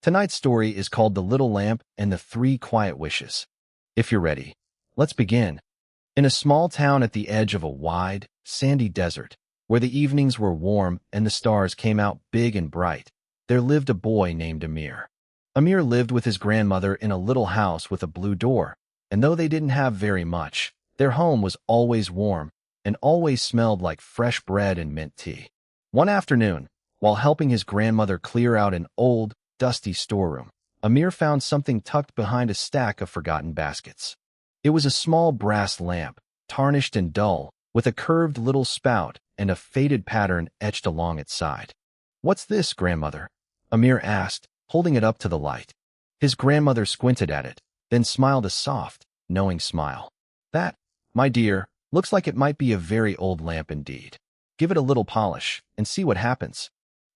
Tonight's story is called The Little Lamp and the Three Quiet Wishes. If you're ready, let's begin. In a small town at the edge of a wide, sandy desert, where the evenings were warm and the stars came out big and bright, there lived a boy named Amir. Amir lived with his grandmother in a little house with a blue door, and though they didn't have very much, their home was always warm and always smelled like fresh bread and mint tea. One afternoon, while helping his grandmother clear out an old, dusty storeroom, Amir found something tucked behind a stack of forgotten baskets. It was a small brass lamp, tarnished and dull, with a curved little spout and a faded pattern etched along its side. "What's this, grandmother?" Amir asked, holding it up to the light. His grandmother squinted at it, then smiled a soft, knowing smile. "That, my dear, looks like it might be a very old lamp indeed. Give it a little polish and see what happens."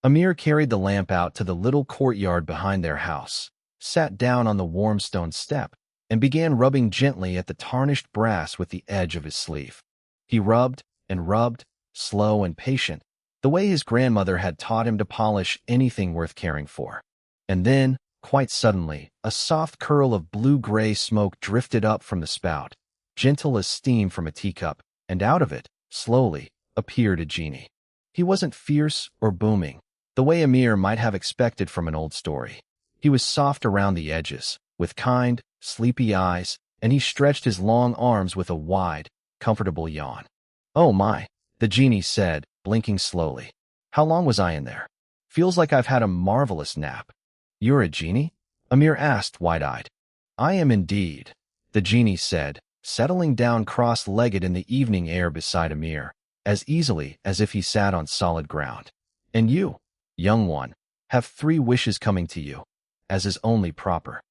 Amir carried the lamp out to the little courtyard behind their house, sat down on the warm stone step, and began rubbing gently at the tarnished brass with the edge of his sleeve. He rubbed and rubbed, slow and patient, the way his grandmother had taught him to polish anything worth caring for. And then, quite suddenly, a soft curl of blue-gray smoke drifted up from the spout, gentle as steam from a teacup, and out of it, slowly, appeared a genie. He wasn't fierce or booming, the way Amir might have expected from an old story. He was soft around the edges, with kind, sleepy eyes, and he stretched his long arms with a wide, comfortable yawn. "Oh my," the genie said, blinking slowly. "How long was I in there? Feels like I've had a marvelous nap." "You're a genie?" Amir asked, wide-eyed. "I am indeed," the genie said, settling down cross-legged in the evening air beside Amir, as easily as if he sat on solid ground. "And you, young one, have 3 wishes coming to you, as is only proper."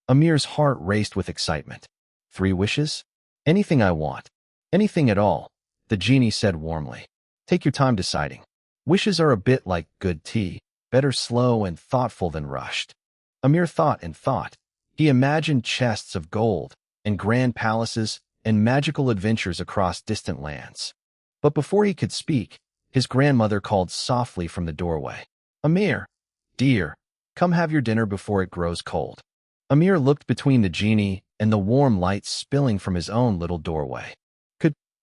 Amir's heart raced with excitement. 3 wishes? "Anything I want. Anything at all," the genie said warmly. "Take your time deciding. Wishes are a bit like good tea, better slow and thoughtful than rushed." Amir thought and thought. He imagined chests of gold, and grand palaces, and magical adventures across distant lands. But before he could speak, his grandmother called softly from the doorway. "Amir, dear, come have your dinner before it grows cold." Amir looked between the genie and the warm light spilling from his own little doorway.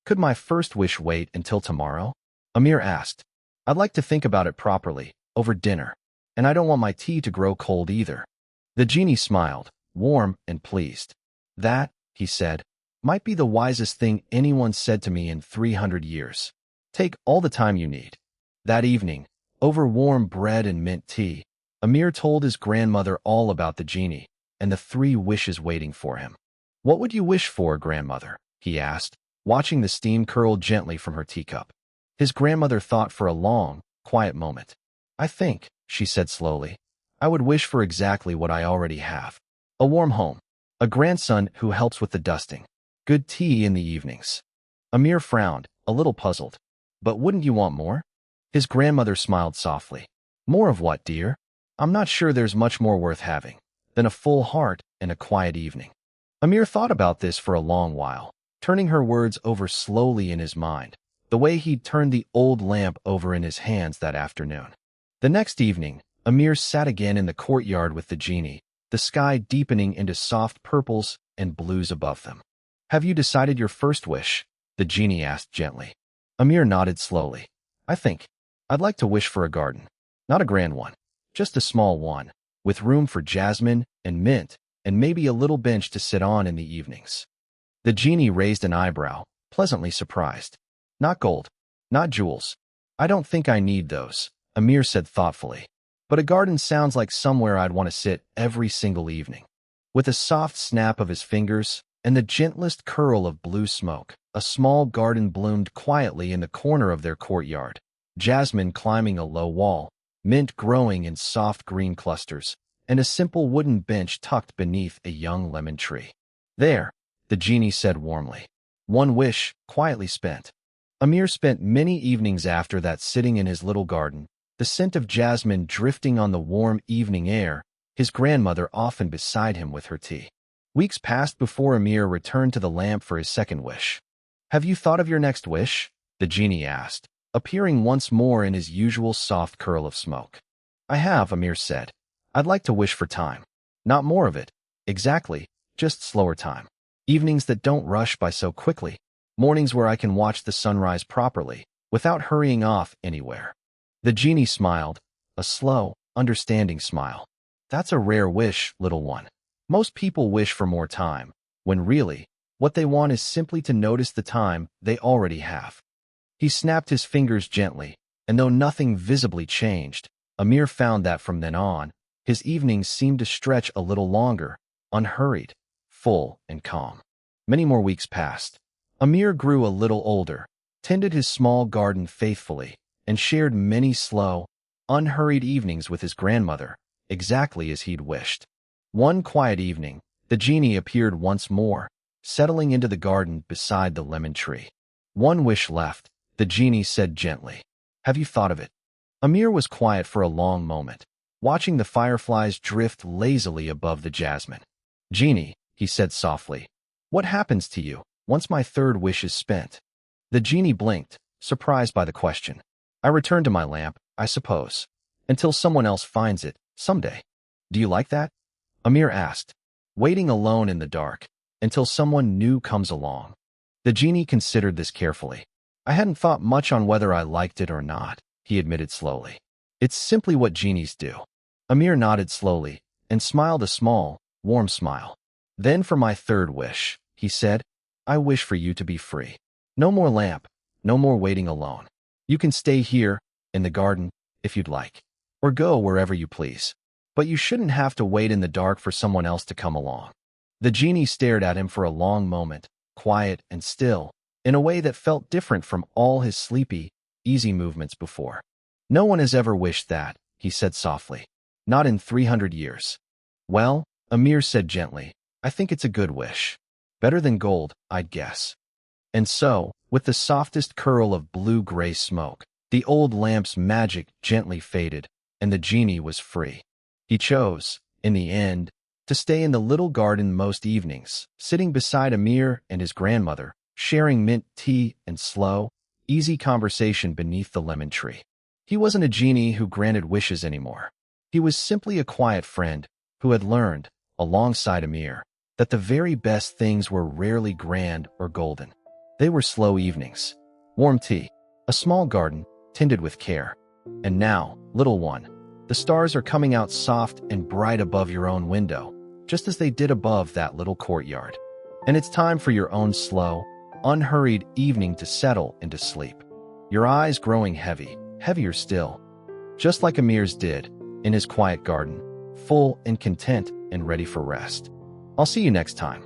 Could my first wish wait until tomorrow?" Amir asked. "I'd like to think about it properly, over dinner, and I don't want my tea to grow cold either." The genie smiled, warm and pleased. "That," he said, "might be the wisest thing anyone said to me in 300 years. Take all the time you need." That evening, over warm bread and mint tea, Amir told his grandmother all about the genie and the 3 wishes waiting for him. "What would you wish for, grandmother?" he asked, watching the steam curl gently from her teacup. His grandmother thought for a long, quiet moment. "I think," she said slowly, "I would wish for exactly what I already have. A warm home, a grandson who helps with the dusting, good tea in the evenings." Amir frowned, a little puzzled. "But wouldn't you want more?" His grandmother smiled softly. "More of what, dear? I'm not sure there's much more worth having than a full heart and a quiet evening." Amir thought about this for a long while, turning her words over slowly in his mind, the way he'd turned the old lamp over in his hands that afternoon. The next evening, Amir sat again in the courtyard with the genie, the sky deepening into soft purples and blues above them. "Have you decided your first wish?" the genie asked gently. Amir nodded slowly. "I think I'd like to wish for a garden. Not a grand one, just a small one, with room for jasmine and mint, and maybe a little bench to sit on in the evenings." The genie raised an eyebrow, pleasantly surprised. "Not gold, not jewels. I don't think I need those," Amir said thoughtfully. "But a garden sounds like somewhere I'd want to sit every single evening." With a soft snap of his fingers and the gentlest curl of blue smoke, a small garden bloomed quietly in the corner of their courtyard, jasmine climbing a low wall, mint growing in soft green clusters, and a simple wooden bench tucked beneath a young lemon tree. "There," the genie said warmly. "One wish, quietly spent." Amir spent many evenings after that sitting in his little garden, the scent of jasmine drifting on the warm evening air, his grandmother often beside him with her tea. Weeks passed before Amir returned to the lamp for his second wish. "Have you thought of your next wish?" the genie asked, appearing once more in his usual soft curl of smoke. "I have," Amir said. I'd like to wish for time. Not more of it. Exactly. Just slower time. Evenings that don't rush by so quickly. Mornings where I can watch the sunrise properly, without hurrying off anywhere. The genie smiled, a slow, understanding smile. That's a rare wish, little one. Most people wish for more time, when really, what they want is simply to notice the time they already have. He snapped his fingers gently, and though nothing visibly changed, Amir found that from then on, his evenings seemed to stretch a little longer, unhurried, full, and calm. Many more weeks passed. Amir grew a little older, tended his small garden faithfully, and shared many slow, unhurried evenings with his grandmother, exactly as he'd wished. One quiet evening, the genie appeared once more, settling into the garden beside the lemon tree. One wish left, the genie said gently. Have you thought of it? Amir was quiet for a long moment, watching the fireflies drift lazily above the jasmine. Genie, he said softly, what happens to you once my third wish is spent? The genie blinked, surprised by the question. I return to my lamp, I suppose, until someone else finds it, someday. Do you like that? Amir asked, waiting alone in the dark, until someone new comes along. The genie considered this carefully. I hadn't thought much on whether I liked it or not, he admitted slowly. It's simply what genies do. Amir nodded slowly, and smiled a small, warm smile. Then for my third wish, he said, I wish for you to be free. No more lamp, no more waiting alone. You can stay here, in the garden, if you'd like, or go wherever you please. But you shouldn't have to wait in the dark for someone else to come along. The genie stared at him for a long moment, quiet and still, in a way that felt different from all his sleepy, easy movements before. No one has ever wished that, he said softly. Not in 300 years. Well, Amir said gently, I think it's a good wish. Better than gold, I'd guess. And so, with the softest curl of blue-gray smoke, the old lamp's magic gently faded, and the genie was free. He chose, in the end, to stay in the little garden most evenings, sitting beside Amir and his grandmother, sharing mint tea and slow, easy conversation beneath the lemon tree. He wasn't a genie who granted wishes anymore. He was simply a quiet friend who had learned, alongside Amir, that the very best things were rarely grand or golden. They were slow evenings, warm tea, a small garden, tended with care. And now, little one, the stars are coming out soft and bright above your own window, just as they did above that little courtyard. And it's time for your own slow, unhurried evening to settle into sleep. Your eyes growing heavy, heavier still, just like Amir's did, in his quiet garden, full and content and ready for rest. I'll see you next time.